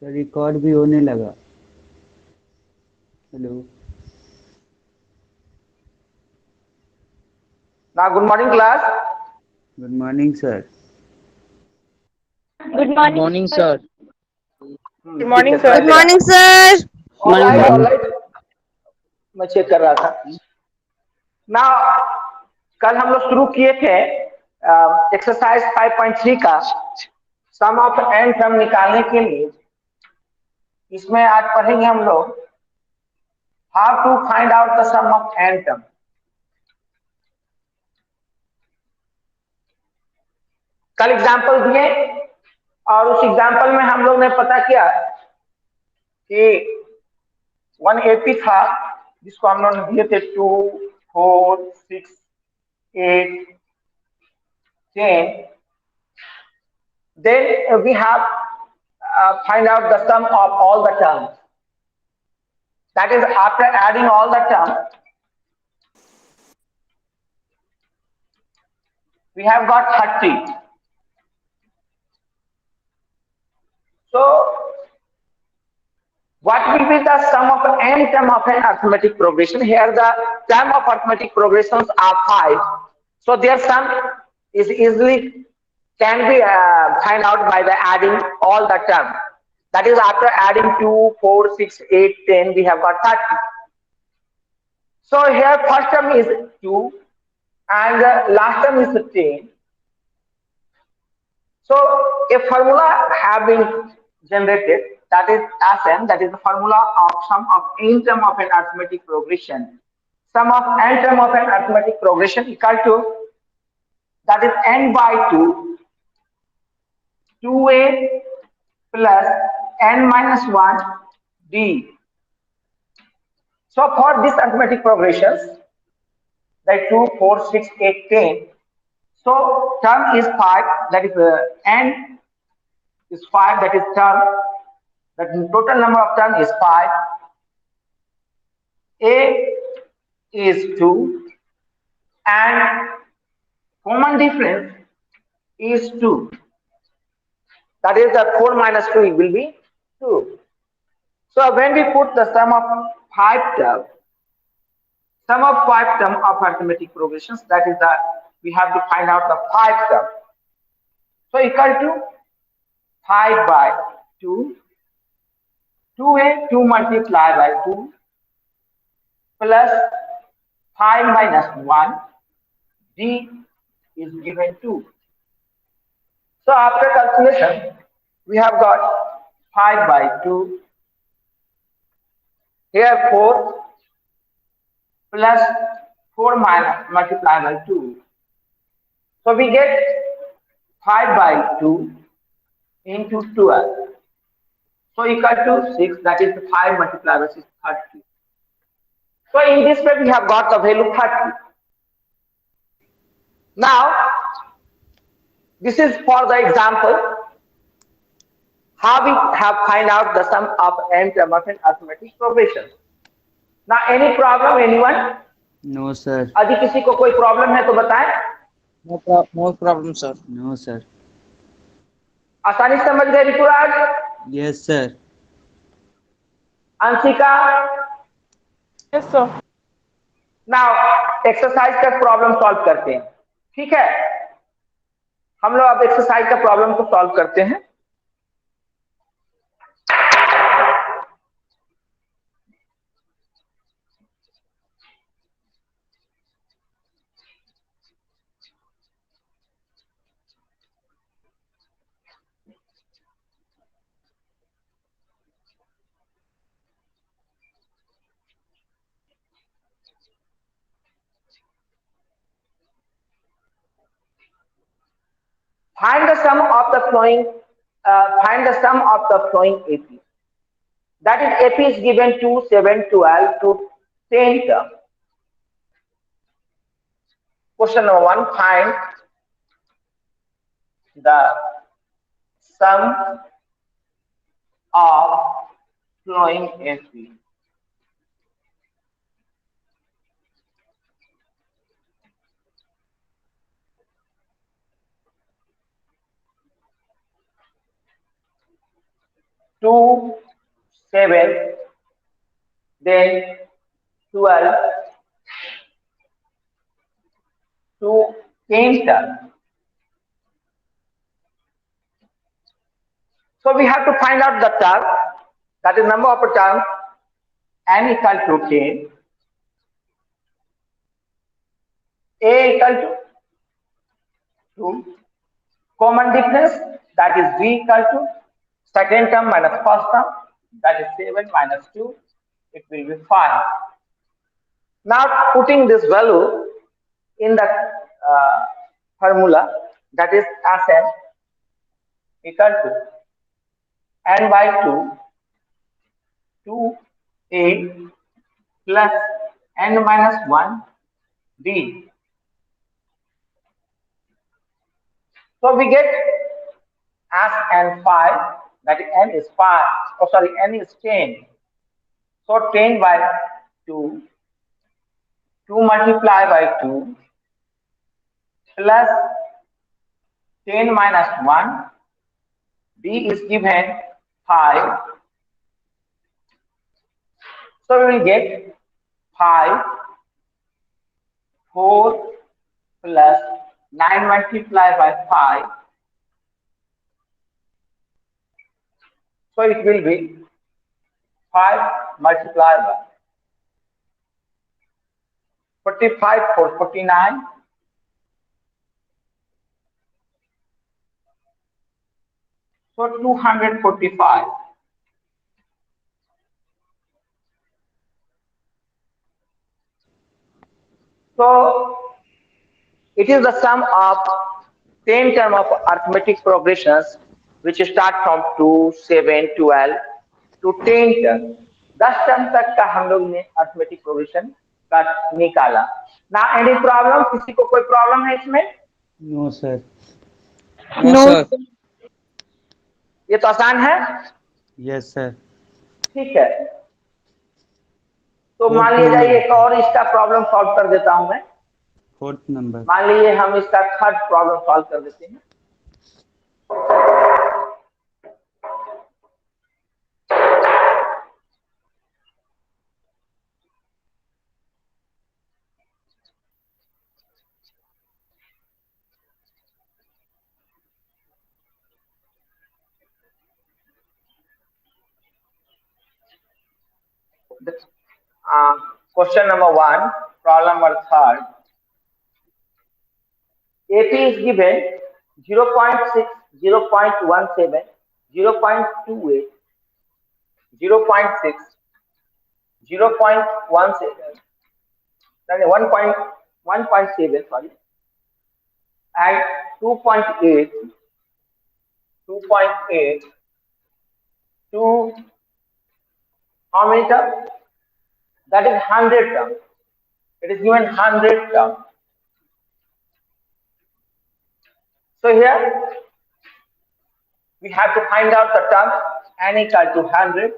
Sir record भी होने लगा। Hello. Now, good morning, class. Good morning sir. Good good morning morning sir. Sir. Good ठीक है morning सुनाई सर। दे good रहा। Morning sir. All morning right, ma'am. All right. मैं check कर रहा था ना। कल हम लोग शुरू किए थे एक्सरसाइज 5.3 का सम ऑफ एन टर्म निकालने के लिए। इसमें आज पढ़ेंगे हम लोग how to find out the sum of N term. कल एग्जाम्पल दिए और उस एग्जाम्पल में हम लोग ने पता किया कि 180 था जिसको हम लोग दिए थे 2, 4, 6, 8, 10. Then we have find out the sum of all the terms. That is after adding all the terms, we have got 30. So what will be the sum of n term of an arithmetic progression? Here the term of arithmetic progressions are 5. So their sum is easily can be find out by the adding all the terms. That is after adding 2, 4, 6, 8, 10, we have got 30. So here first term is 2 and the last term is 10. So a formula have been generated, that is Sn, that is the formula of sum of n term of an arithmetic progression. Sum of n term of an arithmetic progression equal to, that is n by 2, 2a plus n minus 1 d. So for this arithmetic progressions, like 2, 4, 6, 8, 10. So term is 5, that is n is 5, that is term. The total number of term is 5. A is 2 and common difference is 2. That is the 4 minus 2 will be 2. So when we put the sum of 5 term, sum of 5 term of arithmetic progressions, that is the we have to find out the 5 term. So equal to 5 by 2, 2a, 2 multiplied by 2 plus 5 minus 1, d is given 2. So after calculation, we have got 5 by 2, here 4 plus 4 minus multiplied by 2. So we get 5 by 2 into 12. So equal to 6, that is 5 multiplied by 6, 30. So in this way we have got the value 30. Now, this is for the example how we have find out the sum of n term of an arithmetic progression. Now, any problem, anyone? No sir. यदि किसी को कोई problem है तो बताएं। No problem sir. No sir. आसानी से समझ गए Rituraj? Yes sir. Anshika? Yes sir. Now exercise का प्रॉब्लम सॉल्व करते हैं, ठीक है? हम लोग अब एक्सरसाइज का प्रॉब्लम को सॉल्व करते हैं। Find the sum of the flowing. Find the sum of the flowing AP. That is AP is given to 7, 12 to 10 term. Question number 1, find the sum of flowing AP. 2, 7, then 12 to 10 terms. So we have to find out the term, that is number of terms n equal to 10, a equal to 2, common difference, that is b equal to second term minus first term, that is 7 minus 2, it will be 5. Now putting this value in the formula, that is Sn equal to n by 2 2a plus n minus 1 d. So we get as n 5, that is n is 5, oh sorry, n is 10. So 10 by 2, 2 multiplied by 2 plus 10 minus 1, d is given 5. So we will get 5, 4 plus 9 multiplied by 5. So it will be 5 multiplied by 45 for 49. So 245. So it is the sum of 10 term of arithmetic progressions which start from 2, 7, 12 to 10 term. 10 term तक का हम लोग ने arithmetic progression का निकाला ना. Any problem, किसी को कोई प्रॉब्लम है इसमें? No sir. No, sir. ये तो आसान है. Yes sir. ठीक है, तो मान लीजिए जाइए एक और इसका प्रॉब्लम सॉल्व कर देता हूं मैं. 4th number. मान लीजिए हम इसका थर्ड प्रॉब्लम सॉल्व कर देते हैं. Question number 1, problem number 3. AP is given 0.6, 0.17, 0.28, 0.6, 0.17, 1.7, sorry, and 2.8, 2.8 to how many terms? That is 100 terms. It is given 100 terms. So here we have to find out the term n equal to 100,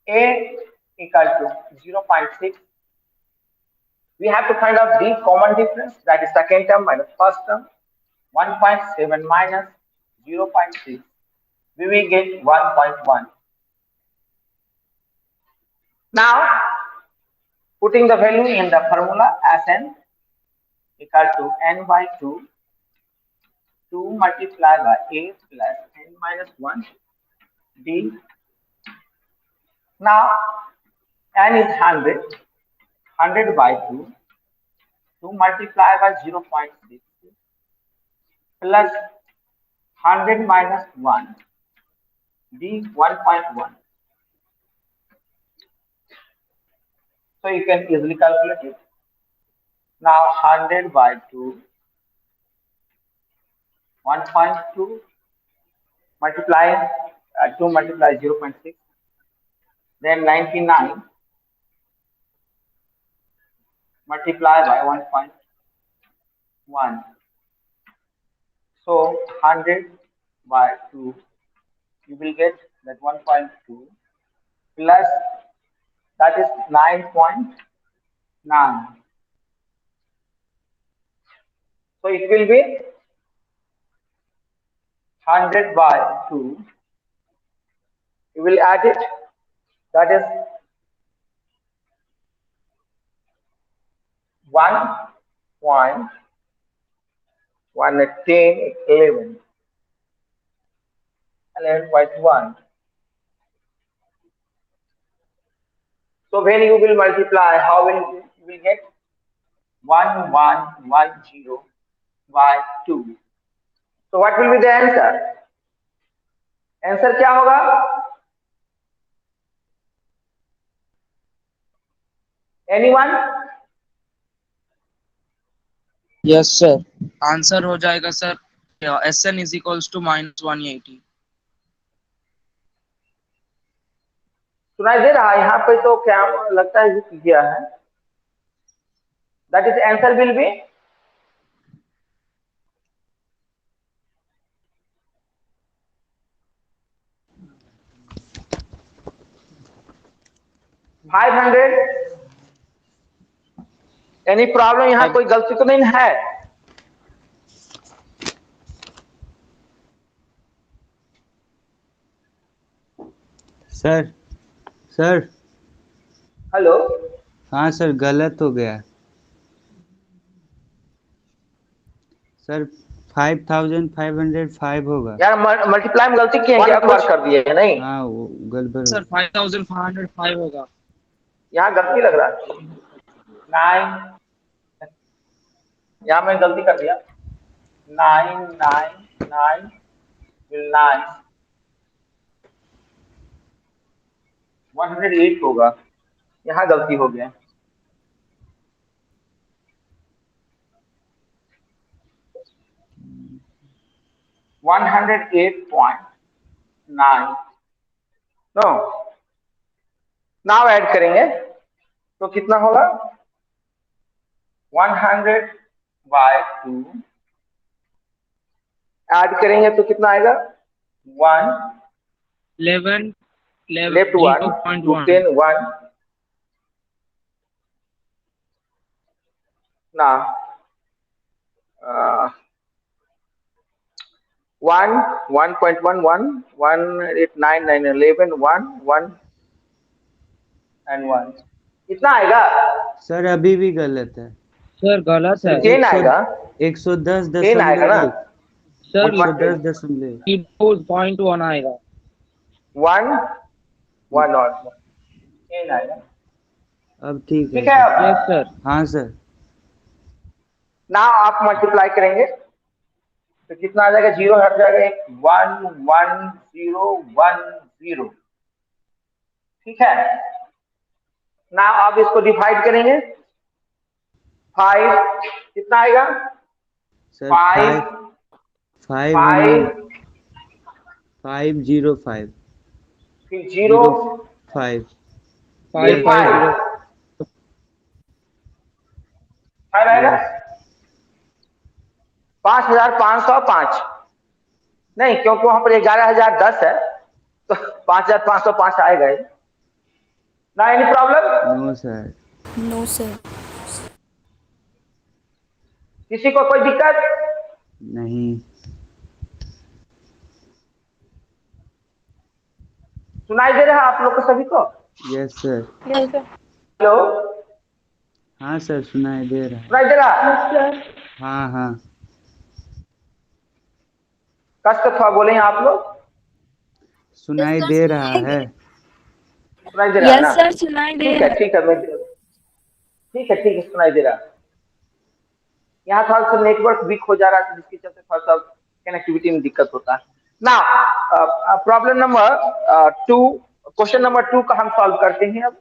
a equal to 0.6. We have to find out the common difference, that is second term minus first term. 1.7 minus 0.6, we will get 1.1. Now putting the value in the formula, Sn equal to n by 2, 2 multiplied by a plus n minus 1 d. Now n is 100, 100 by 2, 2 multiplied by 0.6 plus 100 minus 1 d 1.1. So you can easily calculate it. Now 100 by 2, 1.2 multiply 2 multiply 0.6, then 99 multiply by 1.1. So 100 by 2, you will get that 1.2 plus that is 9.9. So it will be 100 by 2 You will add it. That is 1.110 11.1. So when you will multiply, how will you will get 1110 by 2. So what will be the answer? Answer क्या होगा? Anyone? Yes, sir. Answer हो जाएगा sir SN is equals to -180. सुनाई दे रहा है यहाँ पे? तो क्या लगता है रुक गया है? That is answer will be 500. Any problem? यहाँ कोई गलती तो नहीं है? सर सर हेलो, हाँ सर, गलत हो गया सर। 5505 होगा। यार मल्टीप्लाई में गलती की है क्या? कुछ कर दिए है नहीं? हाँ, वो गड़बड़ सर हो। 5505 होगा। यहाँ गलती लग रहा है। 9, यहाँ मैं गलती कर दिया। 999 will 9 108 होगा। यहाँ गलती हो गया। One 108.9 no. नाउ ऐड करेंगे तो कितना होगा? 100/2 ऐड करेंगे तो कितना आएगा? 1 11 लेफ्ट 1 to 0.1 10 1 ना 1 1.11 189 11 1 1 and 1 कितना आएगा? सर अभी भी गलत है सर गलत है। 10 आएगा। 110 10 आएगा ना? सर 110.1 0.1 आएगा। 1 1 और 10 आएगा। अब ठीक है ठीक है। सर। Yes sir. हाँ सर। ना आप मल्टीप्लाई करेंगे तो कितना आ जाएगा? 0 हट जाएगा। 11010। ठीक है ना? अब इसको डिवाइड करेंगे। 5 कितना आएगा? सर 5 5 5 505 फिर 0 5 5 5 आएगा। 5505 नहीं, क्योंकि वहां पर 11,010 है तो 5505 आएगा ही ना। Any problem? No sir. No sir. किसी को कोई दिक्कत? नहीं। सुनाई दे रहा है आप लोग को सभी को? Yes sir. Yes sir. Hello, हाँ सर, सुनाई दे रहा है। सुनाई दे रहा है? Yes sir. हाँ हाँ। कस के थोड़ा बोले आप लोग। सुनाई दे रहा है। सुनाई दे रहा है ना? यस सर, सुनाई दे ठीक रहा है ठीक है, मैं ठीक है सुनाई दे रहा है। यहाँ थोड़ा सा नेटवर्क वीक हो जा रहा है जिसके चलते थोड़ा सा कनेक्टिविटी में दिक्कत होता है ना। प्रॉब्लम नंबर 2, क्वेश्चन नंबर 2 का हम सॉल्व करते हैं। अब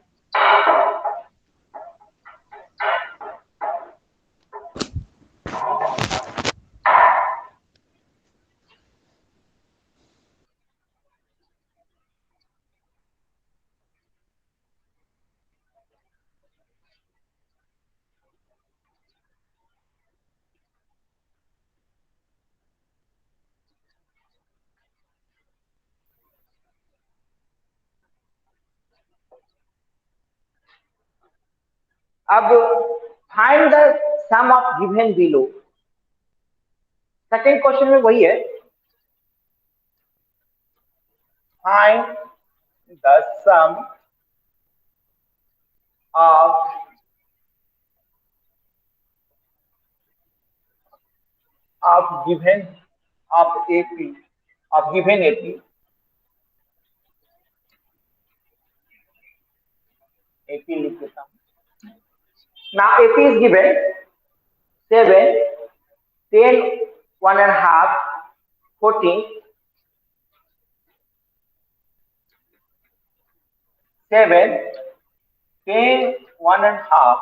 अब find the sum of given below. Second question में वही है, find the sum of given of AP of given AP लिख देता हूँ. Now AP is given 7, 10, 1 and a half, 14, 7, 10, 1 and a half,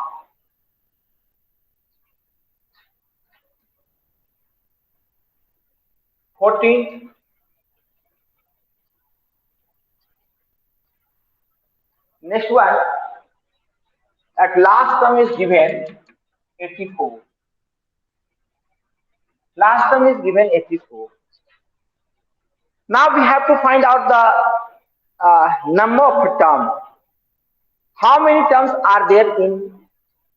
14, next one, at last term is given 84. Last term is given 84. Now we have to find out the number of terms. How many terms are there in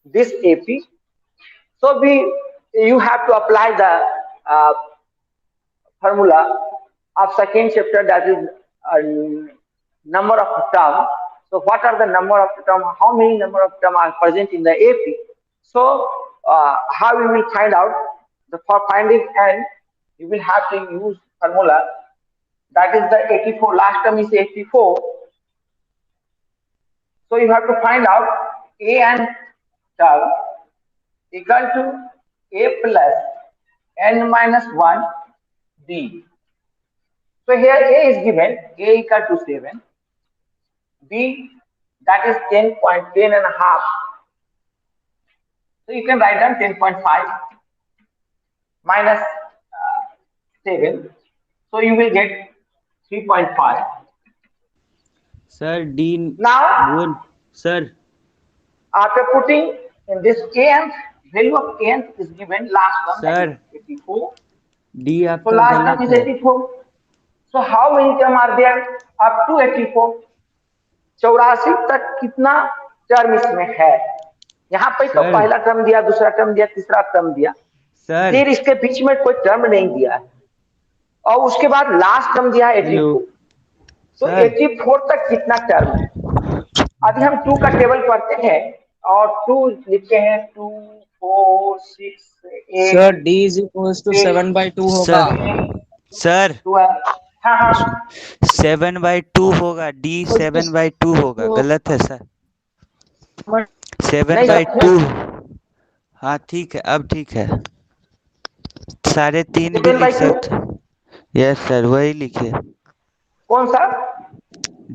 this AP? So you have to apply the formula of second chapter, that is number of terms. So what are the number of terms? How many number of terms are present in the AP? So how we will find out? For finding n, you will have to use formula, that is the 84. Last term is 84. So you have to find out a n term equal to a plus n minus 1 d. So here a is given, a equal to 7, b that is 10.10 and a half. So you can write down 10.5 minus 7. So you will get 3.5. Sir, D. Now, sir. After putting in this n, value of n is given last term, that is 84. D So last term is 84. So how many term are there up to 84? 84 तक कितना term इसमें है? यहाँ पे तो पहला term दिया, दूसरा टर्म दिया, तीसरा टर्म दिया, फिर इसके बीच में कोई टर्म नहीं दिया है, और उसके बाद लास्ट टर्म दिया 84. तो 84 तक कितना टर्म है? अभी हम 2 का टेबल पढ़ते हैं और 2 लिखते हैं. 2, 4, 6, 8. Sir d is equals to 7/2 होगा. सर हाँ हाँ 7/2 होगा. D 7/2 होगा. गलत है सर. 7/2. हाँ ठीक है, अब ठीक है. 3.5 भी लिख सकते. यस सर, वही लिखिए. कौन सा?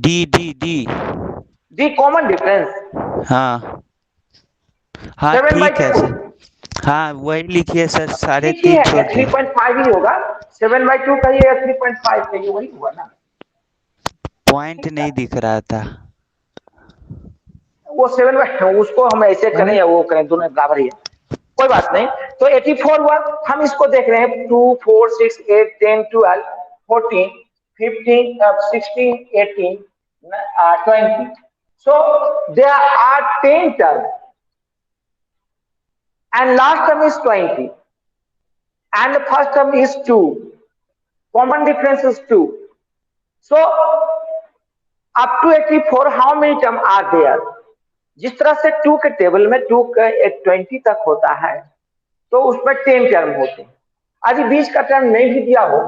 D common difference. हाँ हाँ ठीक है सर. हाँ वही लिखिए सर. 3.5 छोड़ 3.5 ही होगा. 7/2 कहिए या 3.5 कहिए, वही हुआ ना. पॉइंट नहीं दिख रहा था. वो 7/2 उसको हम ऐसे करें या वो करें, दोनों बराबर ही है, कोई बात नहीं. तो 84 हुआ. हम इसको देख रहे हैं 2, 4, 6, 8, 10, 12, 14, 15, 16, 18, 20. So there are 10 terms and last term is 20 and the first term is 2. Common difference is 2. So up to 84 how many terms are there? जिस तरह से 2 के टेबल में 2 का 20 तक होता है, तो उसमें 10 टर्म होते हैं. यदि 20 का टर्म नहीं भी दिया हो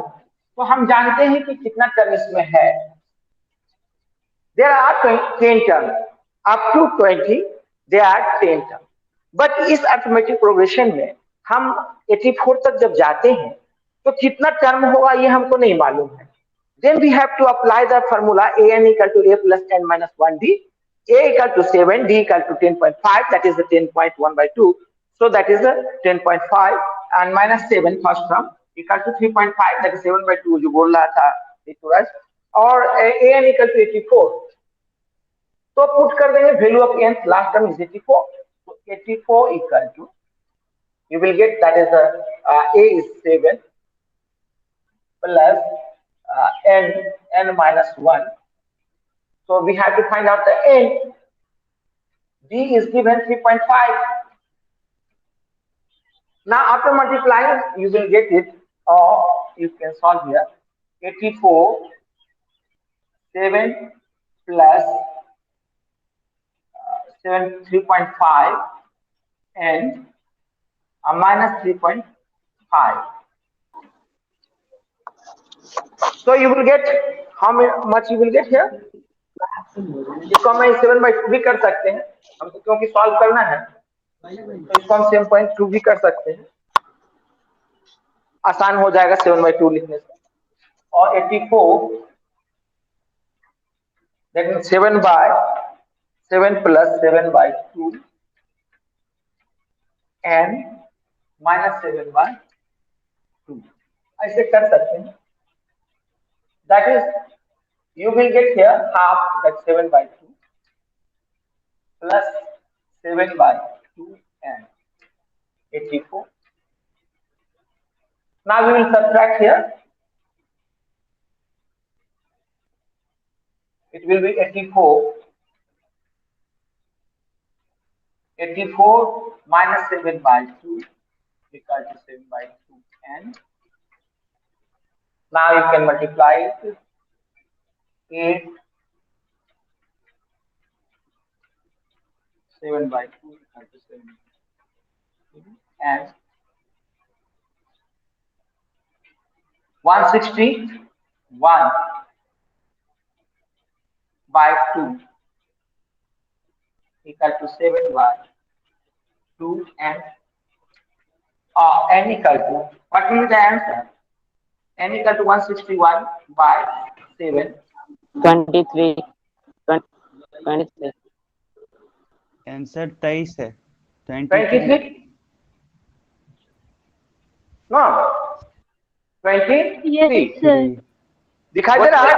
तो हम जानते हैं कि कितना टर्म इसमें है. There are 10 terms. Up to 20 there are 10 terms. But इस अर्थमेटिक प्रोग्रेशन में हम 84 तक जब जाते हैं तो कितना टर्म होगा ये हमको नहीं मालूम है. Then we have to apply the formula an equal to a plus n minus 1d. A equal to 7, d equal to 10.5, that is the 10.1/2. So that is the 10.5 and minus 7 first term equal to 3.5, that is 7/2 जो बोल रहा था ऋतुराज. और an equal to 84. तो put कर देंगे value of n, last term is 84. So 84 equal to, you will get, that is a is 7 plus n minus 1. So we have to find out the n. D is given 3.5. Now after multiplying you will get it, or you can solve here. 84, 7 plus 3.5 and minus 3.5. So you will get how much you will get here. इसको हम 7/2 भी कर सकते हैं, हमको क्योंकि solve करना है तो इसको हम 7.2 भी कर सकते हैं, आसान हो जाएगा 7/2 लिखने से। और 84 that mean 7 plus 7/2 and minus 7/2 ऐसे कर सकते हैं। That is, you will get here half that 7/2 plus 7/2 and 84. Now we will subtract here. It will be 84. 84 minus 7/2 equal to 7/2 and now you can multiply it. 8 7/2 equal to 7 and 161/2 equal to 7/2 and n equal to, what will be the answer? N equal to 161/7. 23. 23. Answer 23 है। 23? No. 23? Yes, sir. दिखाई दे रहा है?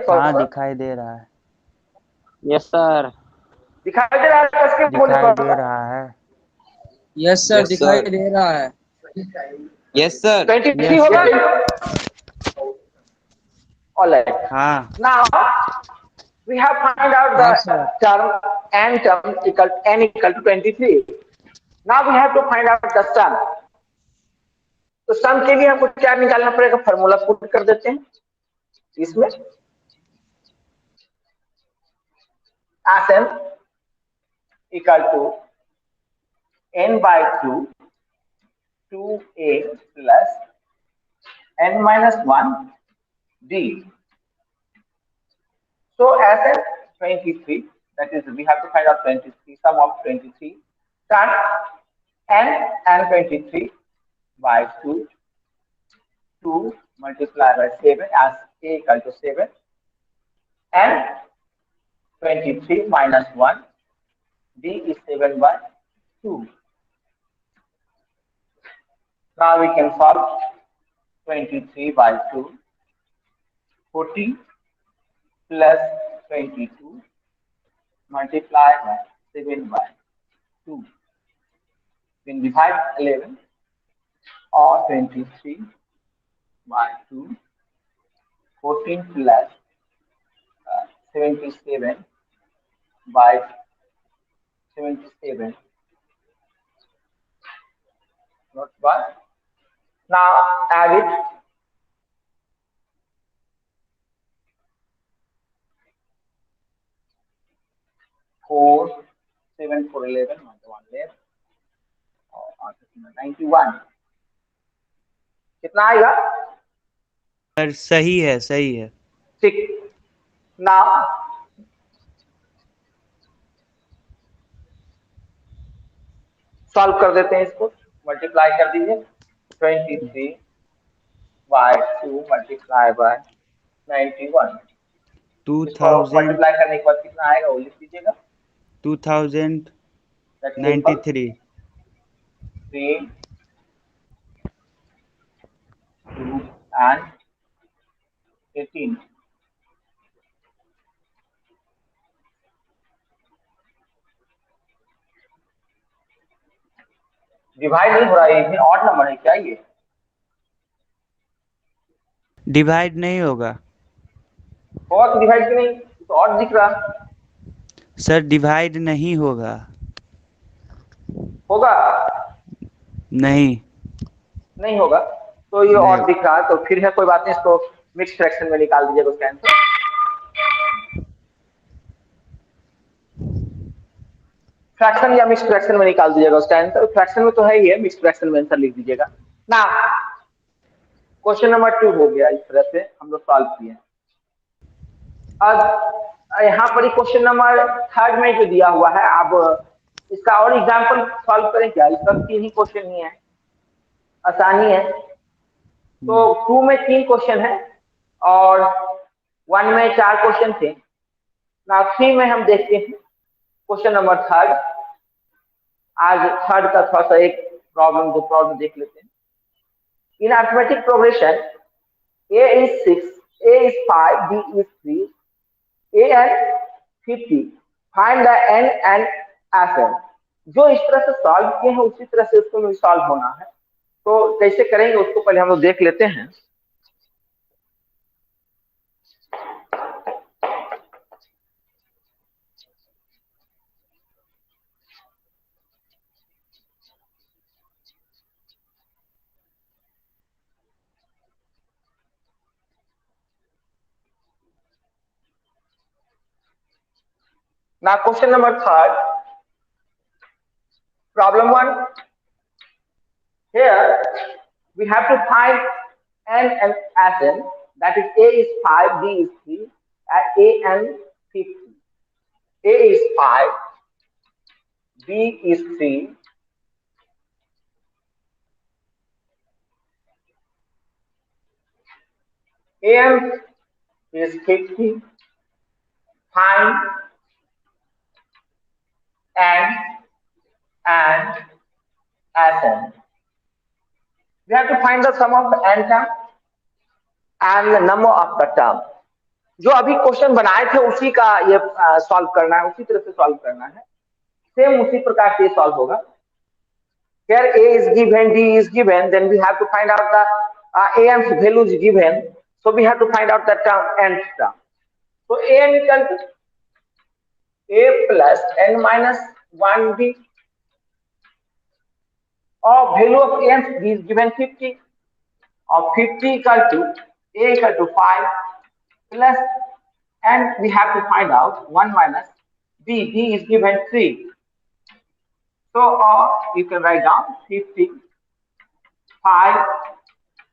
हाँ दिखाई दे रहा है, Yes, sir. दिखाई दे रहा है कसके बोले दिखाई तो? दे रहा है। यस सर, Yes, दिखाई sir. दे रहा है। Yes, sir. 23 Yes, होगा? sir. All right. हाँ Now we have find out the हाँ, sir. term n equal to 23. Now we have to find out the sum. तो सम के लिए हमको क्या निकालना पड़ेगा? फॉर्मूला पुट कर देते हैं इसमें। Sm equal to n/2 2a plus n minus 1 d. So Sm 23, that is we have to find out 23, sum of 23, turn n and 23/2 2 multiplied by 7 as a equal to 7 and 23 minus 1 d is 7/2. Now we can solve 23/2. 40 plus 22 multiplied by 7/2. Then divide 11 or 23/2. 14 plus 77/77. Not bad. Now add it. 4 7 4 11 1 left और 91 कितना आएगा? Sir सही है, सही है। ठीक। Now solve कर देते हैं, इसको मल्टीप्लाई कर दीजिए। 23/2 मल्टीप्लाई बाय 91। 2000 मल्टीप्लाई करने के बाद कितना आएगा वो लिख दीजिएगा। 2093 3 2 and 18। डिवाइड नहीं हो रहा है, ये ऑड नंबर है क्या? ये डिवाइड नहीं होगा होगा तो डिवाइड क्यों नहीं? तो ऑड दिख रहा। सर, डिवाइड नहीं होगा। होगा नहीं नहीं होगा तो ये नहीं। ऑड दिख रहा है, तो फिर है कोई बात नहीं, इसको मिक्स फ्रैक्शन में निकाल दीजिएगा उसका आंसर। फ्रैक्शन या मिक्स फ्रैक्शन में निकाल दीजिएगा उसका आंसर। फ्रैक्शन में तो है ही है, मिक्स फ्रैक्शन में आंसर लिख दीजिएगा ना। क्वेश्चन नंबर 2 हो गया, इस तरह से हम लोग सॉल्व किए। अब यहाँ पर क्वेश्चन नंबर 3 में जो दिया हुआ है, अब इसका और एग्जांपल सॉल्व करें क्या? इसका 3 ही क्वेश्चन ही है, आसानी है। तो 2 में 3 क्वेश्चन है और 1 में 4 क्वेश्चन थे ना। 3 में हम देखते हैं क्वेश्चन नंबर 3। आज 3 का थोड़ा सा एक प्रॉब्लम, 2 प्रॉब्लम देख लेते हैं। इन arithmetic progression a is 6, a is 5, b is 3, a and 50, find the n and Sn। जो इस तरह से सॉल्व किए हैं उसी तरह से उसको भी सॉल्व होना है। तो कैसे करेंगे उसको पहले हम लोग देख लेते हैं। Now question number 3, problem 1. Here we have to find n and Sn, that is a is 5, b is 3, and a and 50. A is 5, b is 3, and is 50. Find n and Sn. We have to find the sum of the n term and the number of the term। जो अभी question बनाए थे उसी का ये solve करना है, उसी तरह से सॉल्व करना है, सेम उसी प्रकार से सॉल्व होगा। Here a is given, b is given, then we have to find out the an's value is given, so we have to find out the term nth term। So an equal to a plus n minus 1b, or value of n is given 50, or 50 equal to a equal to 5 plus, and we have to find out 1 minus b, b is given 3। So you can write down 50, 5,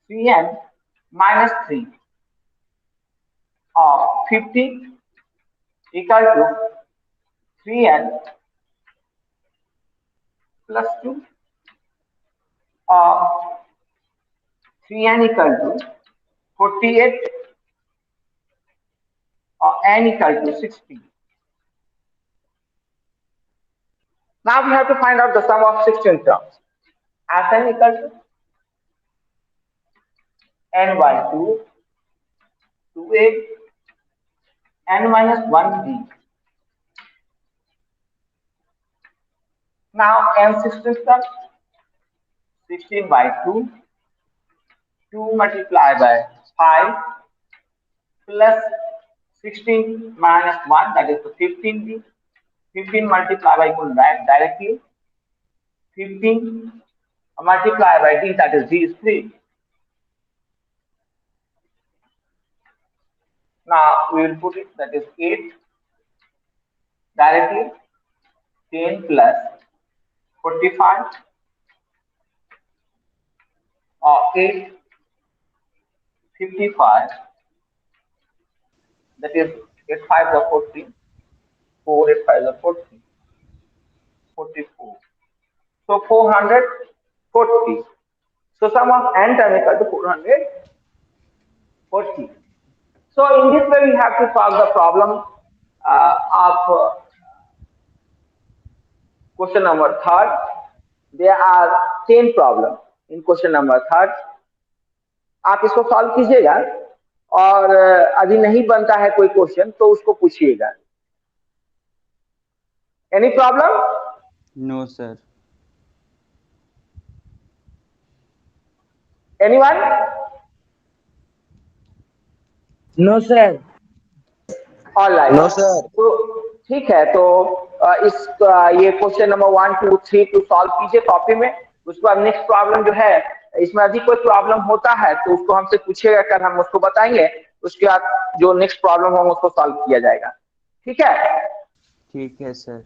3n minus 3, or 50 equal to 3n plus 2, or 3n equal to 48, or n equal to 60। Now we have to find out the sum of 16 terms। Sn equal to n by 2, 2a, n minus 1b। Now n 16 terms, 16 by 2, 2 multiplied by 5 plus 16 minus 1, that is the 15b, 15 multiplied by directly, 15 multiplied by d, that is d is 3। Now we will put it, that is 8 directly, 10 plus 45, or 8, 55, that is 8 5 are 14, 4 8 5 are 14, 44, so 440। So sum of n term equal to 440। So in this way we have to solve the problem of question number 3। There are 10 problems in question number 3। आप इसको solve कीजिएगा, और अभी नहीं बनता है कोई question तो उसको पूछिएगा। Any problem? No sir. Anyone? No sir. Alright, no sir. तो ठीक है। तो इस ये क्वेश्चन नंबर 1 2 3 को सॉल्व कीजिए कॉपी में। उसके बाद नेक्स्ट प्रॉब्लम जो है, इसमें अधिक कोई प्रॉब्लम होता है तो उसको हमसे पूछिएगा, कर हम उसको बताएंगे। उसके बाद जो नेक्स्ट प्रॉब्लम होगा उसको सॉल्व किया जाएगा। ठीक है? ठीक है sir.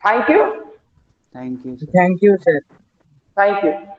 Thank you. Thank you, sir. Thank you, sir. Thank you.